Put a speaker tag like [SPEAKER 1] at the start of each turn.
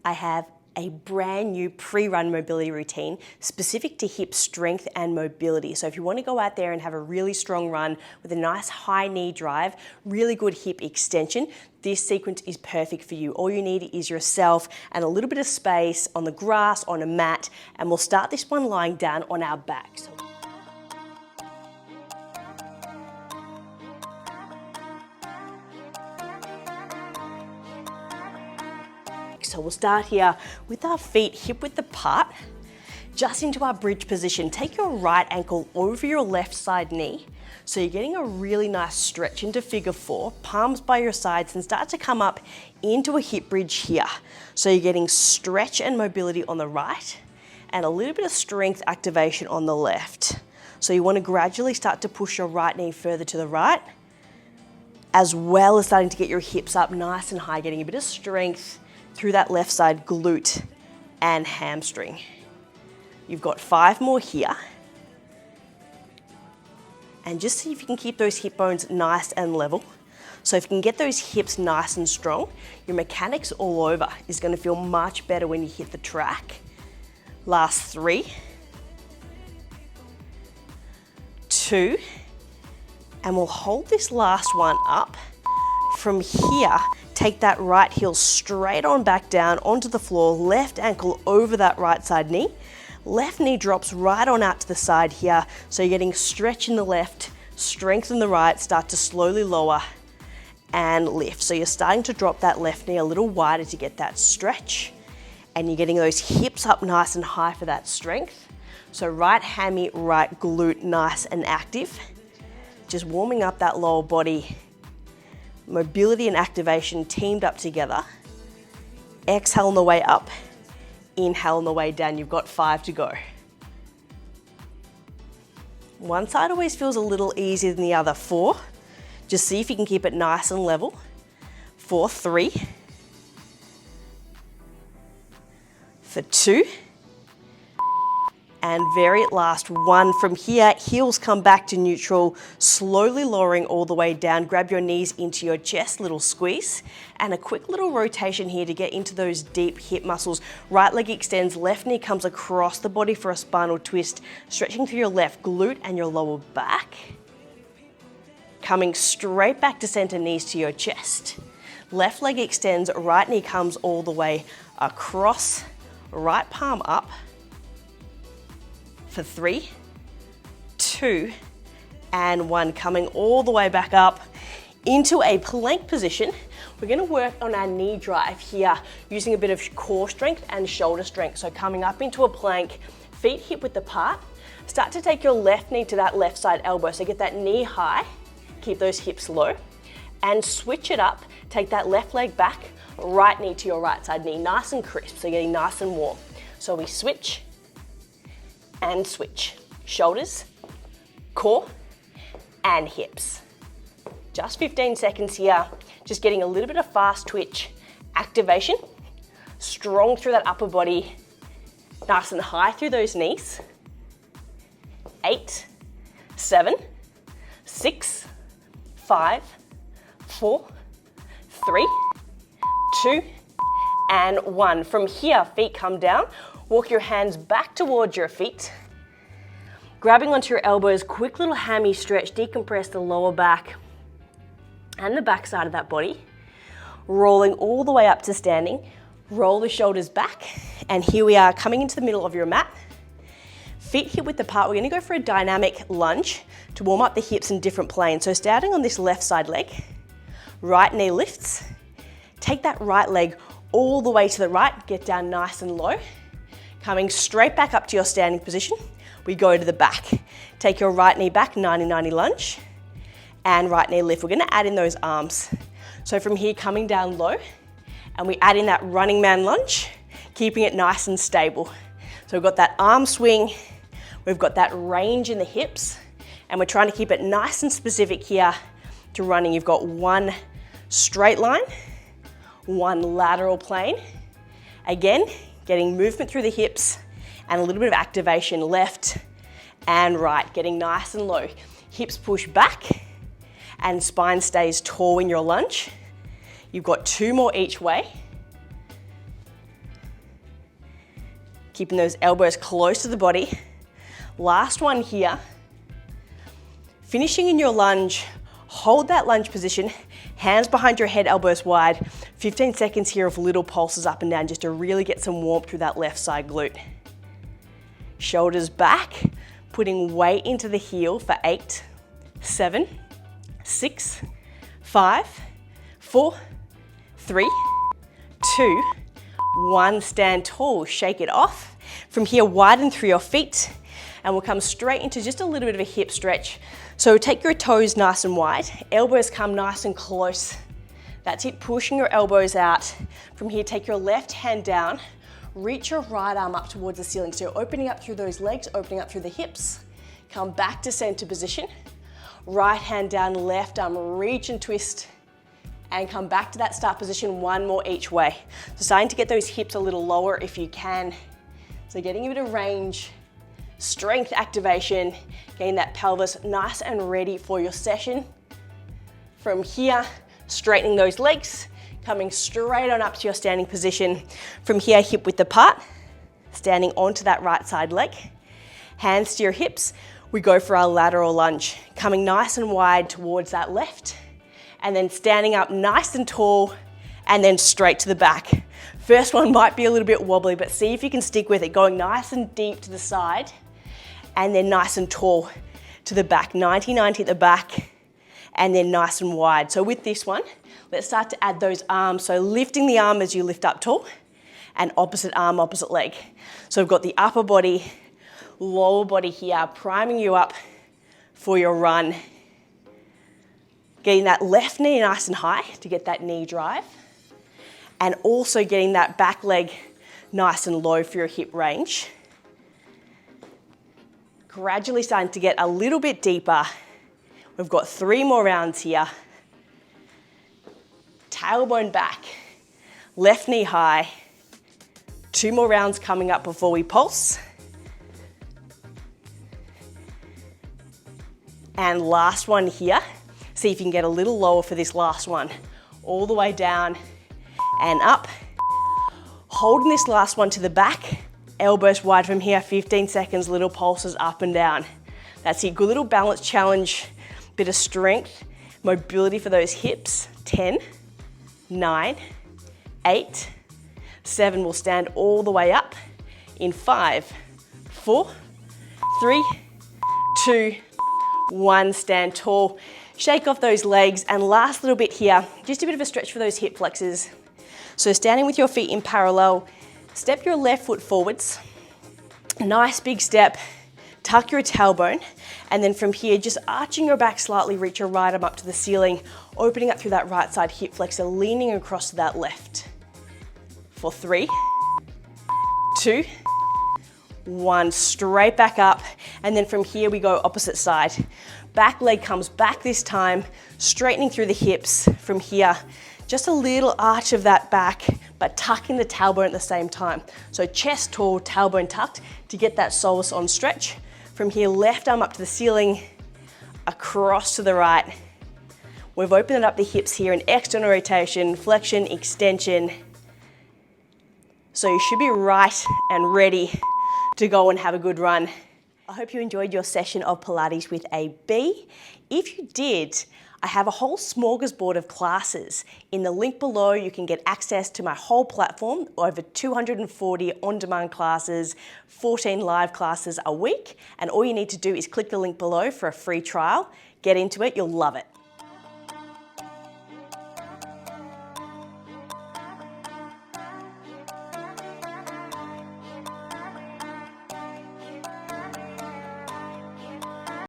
[SPEAKER 1] I have a brand new pre-run mobility routine specific to hip strength and mobility. So if you want to go out there and have a really strong run with a nice high knee drive, really good hip extension, this sequence is perfect for you. All you need is yourself and a little bit of space on the grass, on a mat, and we'll start this one lying down on our backs. So we'll start here with our feet hip width apart, just into our bridge position. Take your right ankle over your left side knee. So you're getting a really nice stretch into figure 4, palms by your sides, and start to come up into a hip bridge here. So you're getting stretch and mobility on the right and a little bit of strength activation on the left. So you want to gradually start to push your right knee further to the right, as well as starting to get your hips up nice and high, getting a bit of strength through that left side glute and hamstring. You've got 5 more here. And just see if you can keep those hip bones nice and level. So if you can get those hips nice and strong, your mechanics all over is going to feel much better when you hit the track. Last 3, 2, and we'll hold this last one up. From here, take that right heel straight on back down onto the floor, left ankle over that right side knee. Left knee drops right on out to the side here. So you're getting stretch in the left, strength in the right, start to slowly lower and lift. So you're starting to drop that left knee a little wider to get that stretch. And you're getting those hips up nice and high for that strength. So right hammy, right glute, nice and active. Just warming up that lower body. Mobility and activation teamed up together. Exhale on the way up, inhale on the way down. You've got 5 to go. One side always feels a little easier than the other. 4, just see if you can keep it nice and level. 4, 3, for 2, and very last 1 from here. Heels come back to neutral, slowly lowering all the way down. Grab your knees into your chest, little squeeze, and a quick little rotation here to get into those deep hip muscles. Right leg extends, left knee comes across the body for a spinal twist, stretching through your left glute and your lower back. Coming straight back to center, knees to your chest. Left leg extends, right knee comes all the way across, right palm up. For 3, 2, and 1. Coming all the way back up into a plank position. We're going to work on our knee drive here using a bit of core strength and shoulder strength. So coming up into a plank, feet hip width apart. Start to take your left knee to that left side elbow. So get that knee high, keep those hips low, and switch it up. Take that left leg back, right knee to your right side knee, nice and crisp, so getting nice and warm. So we switch and switch. Shoulders, core, and hips. Just 15 seconds here. Just getting a little bit of fast twitch activation. Strong through that upper body. Nice and high through those knees. 8, 7, 6, 5, 4, 3, 2, and 1. From here, feet come down. Walk your hands back towards your feet. Grabbing onto your elbows, quick little hammy stretch, decompress the lower back and the back side of that body. Rolling all the way up to standing. Roll the shoulders back. And here we are coming into the middle of your mat. Feet hip width apart. We're going to go for a dynamic lunge to warm up the hips in different planes. So starting on this left side leg, right knee lifts. Take that right leg all the way to the right. Get down nice and low. Coming straight back up to your standing position, we go to the back. Take your right knee back, 90-90 lunge, and right knee lift. We're gonna add in those arms. So from here, coming down low, and we add in that running man lunge, keeping it nice and stable. So we've got that arm swing, we've got that range in the hips, and we're trying to keep it nice and specific here to running. You've got 1 straight line, 1 lateral plane. Again, getting movement through the hips and a little bit of activation left and right, getting nice and low. Hips push back and spine stays tall in your lunge. You've got 2 more each way. Keeping those elbows close to the body. Last one here. Finishing in your lunge, hold that lunge position, hands behind your head, elbows wide. 15 seconds here of little pulses up and down just to really get some warmth through that left side glute. Shoulders back, putting weight into the heel for 8, 7, 6, 5, 4, 3, 2, 1. Stand tall, shake it off. From here, widen through your feet, and we'll come straight into just a little bit of a hip stretch. So take your toes nice and wide, elbows come nice and close. That's it, pushing your elbows out. From here, take your left hand down, reach your right arm up towards the ceiling. So you're opening up through those legs, opening up through the hips. Come back to center position. Right hand down, left arm, reach and twist. And come back to that start position, one more each way. So starting to get those hips a little lower if you can. So getting a bit of range, strength activation, getting that pelvis nice and ready for your session. From here, straightening those legs, coming straight on up to your standing position. From here, hip width apart, standing onto that right side leg. Hands to your hips, we go for our lateral lunge, coming nice and wide towards that left, and then standing up nice and tall, and then straight to the back. First one might be a little bit wobbly, but see if you can stick with it, going nice and deep to the side, and then nice and tall to the back, 90-90 at the back, and then nice and wide. So with this one, let's start to add those arms. So lifting the arm as you lift up tall, and opposite arm, opposite leg. So we've got the upper body, lower body here, priming you up for your run. Getting that left knee nice and high to get that knee drive, and also getting that back leg nice and low for your hip range. Gradually starting to get a little bit deeper. We've got 3 more rounds here. Tailbone back, left knee high. 2 more rounds coming up before we pulse. And last one here. See if you can get a little lower for this last one. All the way down and up. Holding this last one to the back. Elbows wide from here, 15 seconds, little pulses up and down. That's it, good little balance challenge. Bit of strength, mobility for those hips. 10, 9, 8, 7. We'll stand all the way up in 5, 4, 3, 2, 1. Stand tall. Shake off those legs, and last little bit here, just a bit of a stretch for those hip flexors. So standing with your feet in parallel, step your left foot forwards. Nice big step, tuck your tailbone, and then from here, just arching your back slightly, reach your right arm up to the ceiling, opening up through that right side hip flexor, leaning across to that left. For 3, 2, 1, straight back up, and then from here we go opposite side. Back leg comes back this time, straightening through the hips. From here, just a little arch of that back, but tucking the tailbone at the same time. So chest tall, tailbone tucked to get that soleus on stretch. From here, left arm up to the ceiling, across to the right. We've opened up the hips here in external rotation, flexion, extension. So you should be right and ready to go and have a good run. I hope you enjoyed your session of Pilates with AB. If you did, I have a whole smorgasbord of classes. In the link below, you can get access to my whole platform, over 240 on-demand classes, 14 live classes a week, and all you need to do is click the link below for a free trial. Get into it, you'll love it.